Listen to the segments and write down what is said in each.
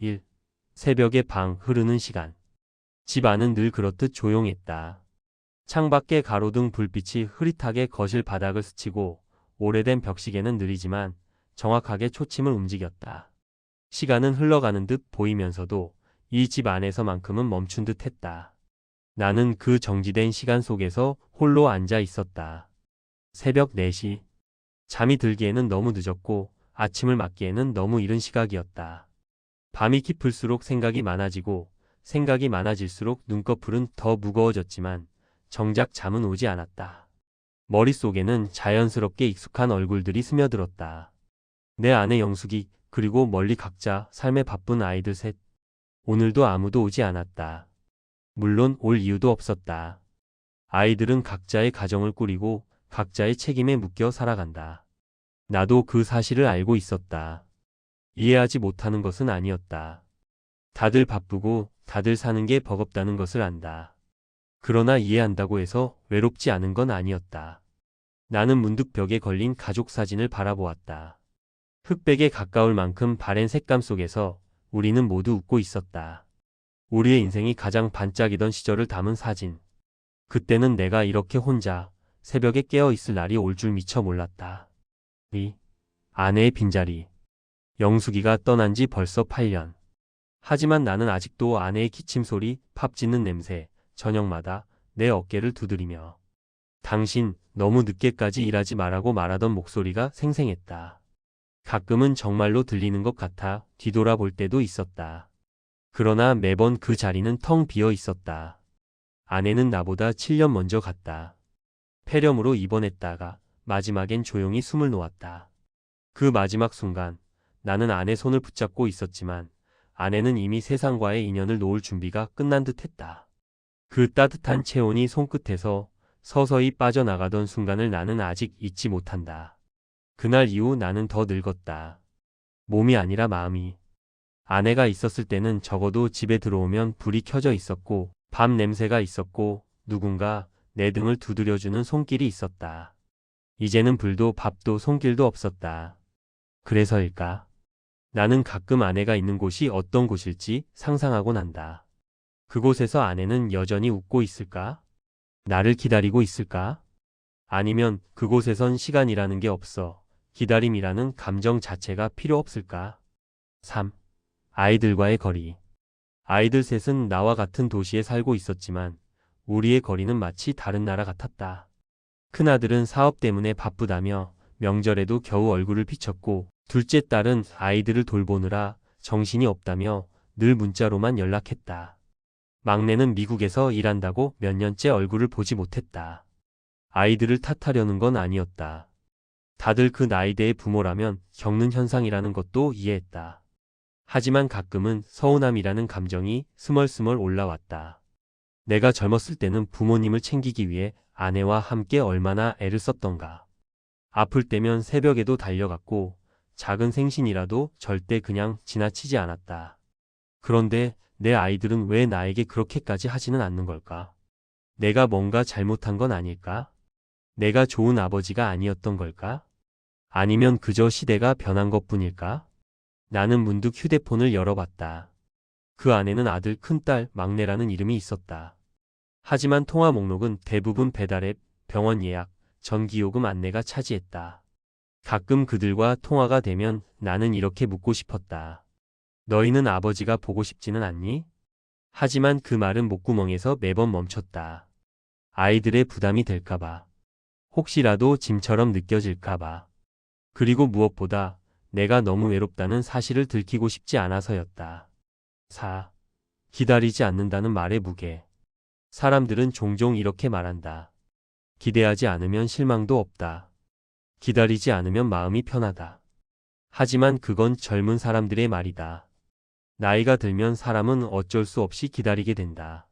1. 새벽에 방 흐르는 시간. 집 안은 늘 그렇듯 조용했다. 창밖에 가로등 불빛이 흐릿하게 거실 바닥을 스치고 오래된 벽시계는 느리지만 정확하게 초침을 움직였다. 시간은 흘러가는 듯 보이면서도 이 집 안에서만큼은 멈춘 듯 했다. 나는 그 정지된 시간 속에서 홀로 앉아 있었다. 새벽 4시. 잠이 들기에는 너무 늦었고 아침을 맞기에는 너무 이른 시각이었다. 밤이 깊을수록 생각이 많아지고 생각이 많아질수록 눈꺼풀은 더 무거워졌지만 정작 잠은 오지 않았다. 머릿속에는 자연스럽게 익숙한 얼굴들이 스며들었다. 내 아내 영숙이, 그리고 멀리 각자 삶에 바쁜 아이들 셋. 오늘도 아무도 오지 않았다. 물론 올 이유도 없었다. 아이들은 각자의 가정을 꾸리고 각자의 책임에 묶여 살아간다. 나도 그 사실을 알고 있었다. 이해하지 못하는 것은 아니었다. 다들 바쁘고 다들 사는 게 버겁다는 것을 안다. 그러나 이해한다고 해서 외롭지 않은 건 아니었다. 나는 문득 벽에 걸린 가족 사진을 바라보았다. 흑백에 가까울 만큼 바랜 색감 속에서 우리는 모두 웃고 있었다. 우리의 인생이 가장 반짝이던 시절을 담은 사진. 그때는 내가 이렇게 혼자 새벽에 깨어 있을 날이 올 줄 미처 몰랐다. 아내의 빈자리. 영숙이가 떠난 지 벌써 8년. 하지만 나는 아직도 아내의 기침 소리, 밥 짓는 냄새, 저녁마다 내 어깨를 두드리며 당신 너무 늦게까지 일하지 말라고 말하던 목소리가 생생했다. 가끔은 정말로 들리는 것 같아 뒤돌아볼 때도 있었다. 그러나 매번 그 자리는 텅 비어 있었다. 아내는 나보다 7년 먼저 갔다. 폐렴으로 입원했다가 마지막엔 조용히 숨을 놓았다. 그 마지막 순간 나는 아내 손을 붙잡고 있었지만 아내는 이미 세상과의 인연을 놓을 준비가 끝난 듯 했다. 그 따뜻한 체온이 손끝에서 서서히 빠져나가던 순간을 나는 아직 잊지 못한다. 그날 이후 나는 더 늙었다. 몸이 아니라 마음이. 아내가 있었을 때는 적어도 집에 들어오면 불이 켜져 있었고 밥 냄새가 있었고 누군가 내 등을 두드려주는 손길이 있었다. 이제는 불도 밥도 손길도 없었다. 그래서일까? 나는 가끔 아내가 있는 곳이 어떤 곳일지 상상하곤 한다. 그곳에서 아내는 여전히 웃고 있을까? 나를 기다리고 있을까? 아니면 그곳에선 시간이라는 게 없어 기다림이라는 감정 자체가 필요 없을까? 3. 아이들과의 거리. 아이들 셋은 나와 같은 도시에 살고 있었지만 우리의 거리는 마치 다른 나라 같았다. 큰아들은 사업 때문에 바쁘다며 명절에도 겨우 얼굴을 비쳤고 둘째 딸은 아이들을 돌보느라 정신이 없다며 늘 문자로만 연락했다. 막내는 미국에서 일한다고 몇 년째 얼굴을 보지 못했다. 아이들을 탓하려는 건 아니었다. 다들 그 나이대의 부모라면 겪는 현상이라는 것도 이해했다. 하지만 가끔은 서운함이라는 감정이 스멀스멀 올라왔다. 내가 젊었을 때는 부모님을 챙기기 위해 아내와 함께 얼마나 애를 썼던가. 아플 때면 새벽에도 달려갔고 작은 생신이라도 절대 그냥 지나치지 않았다. 그런데 내 아이들은 왜 나에게 그렇게까지 하지는 않는 걸까? 내가 뭔가 잘못한 건 아닐까? 내가 좋은 아버지가 아니었던 걸까? 아니면 그저 시대가 변한 것뿐일까? 나는 문득 휴대폰을 열어봤다. 그 안에는 아들, 큰딸, 막내라는 이름이 있었다. 하지만 통화 목록은 대부분 배달앱, 병원 예약, 전기요금 안내가 차지했다. 가끔 그들과 통화가 되면 나는 이렇게 묻고 싶었다. 너희는 아버지가 보고 싶지는 않니? 하지만 그 말은 목구멍에서 매번 멈췄다. 아이들의 부담이 될까봐. 혹시라도 짐처럼 느껴질까봐. 그리고 무엇보다 내가 너무 외롭다는 사실을 들키고 싶지 않아서였다. 4. 기다리지 않는다는 말의 무게. 사람들은 종종 이렇게 말한다. 기대하지 않으면 실망도 없다. 기다리지 않으면 마음이 편하다. 하지만 그건 젊은 사람들의 말이다. 나이가 들면 사람은 어쩔 수 없이 기다리게 된다.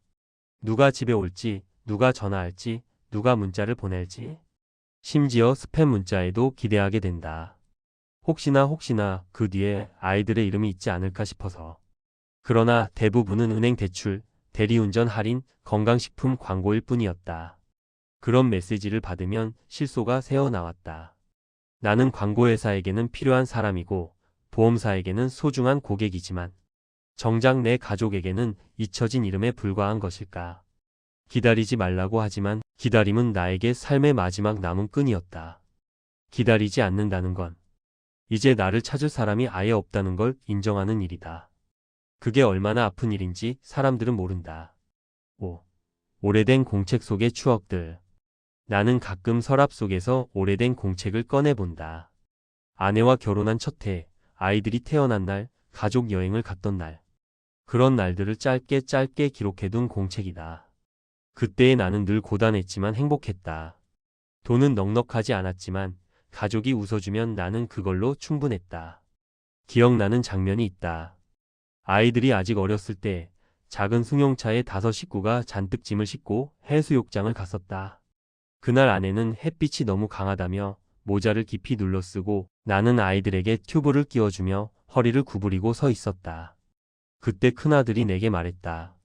누가 집에 올지, 누가 전화할지, 누가 문자를 보낼지. 심지어 스팸 문자에도 기대하게 된다. 혹시나 그 뒤에 아이들의 이름이 있지 않을까 싶어서. 그러나 대부분은 은행 대출, 대리운전 할인, 건강식품 광고일 뿐이었다. 그런 메시지를 받으면 실소가 새어나왔다. 나는 광고회사에게는 필요한 사람이고 보험사에게는 소중한 고객이지만 정작 내 가족에게는 잊혀진 이름에 불과한 것일까? 기다리지 말라고 하지만 기다림은 나에게 삶의 마지막 남은 끈이었다. 기다리지 않는다는 건 이제 나를 찾을 사람이 아예 없다는 걸 인정하는 일이다. 그게 얼마나 아픈 일인지 사람들은 모른다. 5. 오래된 공책 속의 추억들. 나는 가끔 서랍 속에서 오래된 공책을 꺼내본다. 아내와 결혼한 첫 해, 아이들이 태어난 날, 가족 여행을 갔던 날. 그런 날들을 짧게 짧게 기록해둔 공책이다. 그때의 나는 늘 고단했지만 행복했다. 돈은 넉넉하지 않았지만 가족이 웃어주면 나는 그걸로 충분했다. 기억나는 장면이 있다. 아이들이 아직 어렸을 때 작은 승용차에 5 식구가 잔뜩 짐을 싣고 해수욕장을 갔었다. 그날 아내는 햇빛이 너무 강하다며 모자를 깊이 눌러쓰고 나는 아이들에게 튜브를 끼워주며 허리를 구부리고 서 있었다. 그때 큰아들이 내게 말했다.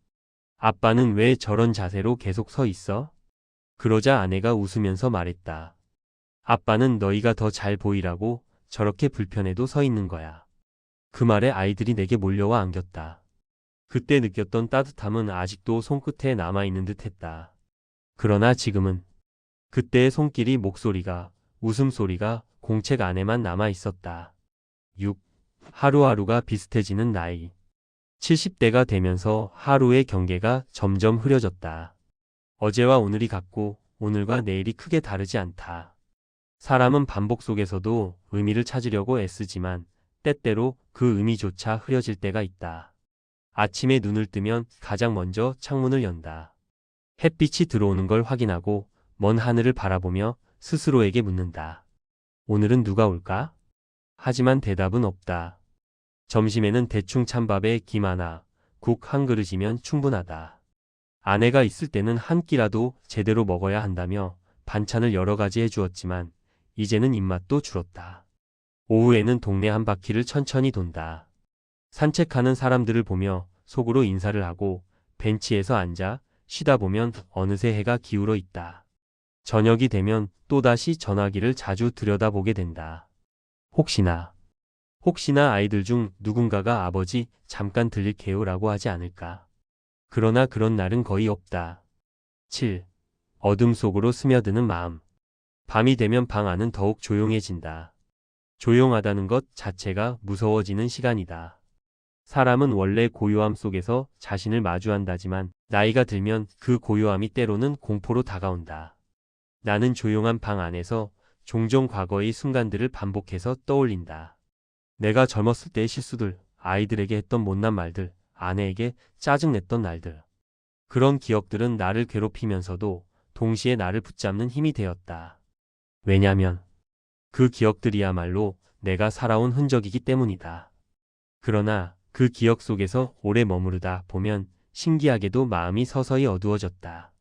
아빠는 왜 저런 자세로 계속 서 있어? 그러자 아내가 웃으면서 말했다. 아빠는 너희가 더 잘 보이라고 저렇게 불편해도 서 있는 거야. 그 말에 아이들이 내게 몰려와 안겼다. 그때 느꼈던 따뜻함은 아직도 손끝에 남아있는 듯 했다. 그러나 지금은 그때의 손길이, 목소리가, 웃음소리가 공책 안에만 남아있었다. 6. 하루하루가 비슷해지는 나이. 70대가 되면서 하루의 경계가 점점 흐려졌다. 어제와 오늘이 같고 오늘과 내일이 크게 다르지 않다. 사람은 반복 속에서도 의미를 찾으려고 애쓰지만 때때로 그 의미조차 흐려질 때가 있다. 아침에 눈을 뜨면 가장 먼저 창문을 연다. 햇빛이 들어오는 걸 확인하고 먼 하늘을 바라보며 스스로에게 묻는다. 오늘은 누가 올까? 하지만 대답은 없다. 점심에는 대충 찬밥에 김 하나, 국 한 그릇이면 충분하다. 아내가 있을 때는 한 끼라도 제대로 먹어야 한다며 반찬을 여러 가지 해주었지만 이제는 입맛도 줄었다. 오후에는 동네 한 바퀴를 천천히 돈다. 산책하는 사람들을 보며 속으로 인사를 하고 벤치에서 앉아 쉬다 보면 어느새 해가 기울어 있다. 저녁이 되면 또다시 전화기를 자주 들여다보게 된다. 혹시나 아이들 중 누군가가 아버지 잠깐 들릴게요 라고 하지 않을까. 그러나 그런 날은 거의 없다. 7. 어둠 속으로 스며드는 마음. 밤이 되면 방 안은 더욱 조용해진다. 조용하다는 것 자체가 무서워지는 시간이다. 사람은 원래 고요함 속에서 자신을 마주한다지만 나이가 들면 그 고요함이 때로는 공포로 다가온다. 나는 조용한 방 안에서 종종 과거의 순간들을 반복해서 떠올린다. 내가 젊었을 때의 실수들, 아이들에게 했던 못난 말들, 아내에게 짜증냈던 날들. 그런 기억들은 나를 괴롭히면서도 동시에 나를 붙잡는 힘이 되었다. 왜냐면 그 기억들이야말로 내가 살아온 흔적이기 때문이다. 그러나 그 기억 속에서 오래 머무르다 보면 신기하게도 마음이 서서히 어두워졌다.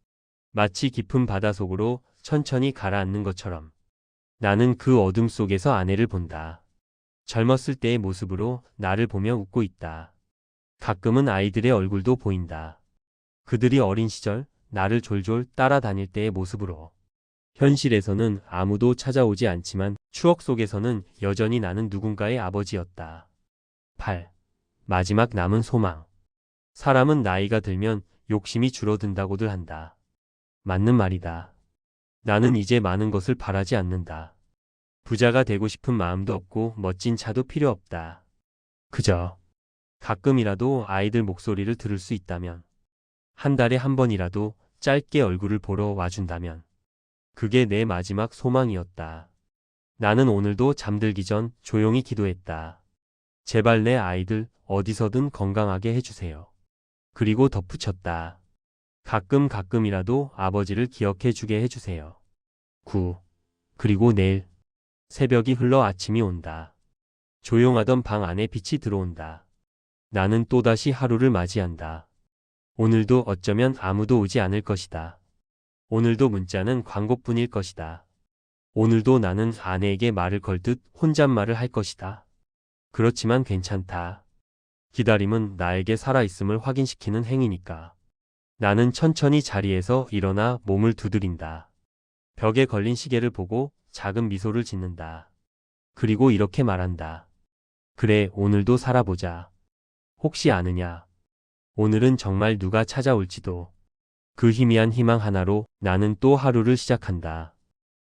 마치 깊은 바다 속으로 천천히 가라앉는 것처럼. 나는 그 어둠 속에서 아내를 본다. 젊었을 때의 모습으로 나를 보며 웃고 있다. 가끔은 아이들의 얼굴도 보인다. 그들이 어린 시절 나를 졸졸 따라다닐 때의 모습으로. 현실에서는 아무도 찾아오지 않지만 추억 속에서는 여전히 나는 누군가의 아버지였다. 8. 마지막 남은 소망. 사람은 나이가 들면 욕심이 줄어든다고들 한다. 맞는 말이다. 나는 이제 많은 것을 바라지 않는다. 부자가 되고 싶은 마음도 없고 멋진 차도 필요 없다. 그저 가끔이라도 아이들 목소리를 들을 수 있다면, 한 달에 한 번이라도 짧게 얼굴을 보러 와준다면 그게 내 마지막 소망이었다. 나는 오늘도 잠들기 전 조용히 기도했다. 제발 내 아이들 어디서든 건강하게 해주세요. 그리고 덧붙였다. 가끔이라도 아버지를 기억해 주게 해주세요. 9. 그리고 내일. 새벽이 흘러 아침이 온다. 조용하던 방 안에 빛이 들어온다. 나는 또다시 하루를 맞이한다. 오늘도 어쩌면 아무도 오지 않을 것이다. 오늘도 문자는 광고뿐일 것이다. 오늘도 나는 아내에게 말을 걸듯 혼잣말을 할 것이다. 그렇지만 괜찮다. 기다림은 나에게 살아있음을 확인시키는 행위니까. 나는 천천히 자리에서 일어나 몸을 두드린다. 벽에 걸린 시계를 보고 작은 미소를 짓는다. 그리고 이렇게 말한다. 그래, 오늘도 살아보자. 혹시 아느냐? 오늘은 정말 누가 찾아올지도. 그 희미한 희망 하나로 나는 또 하루를 시작한다.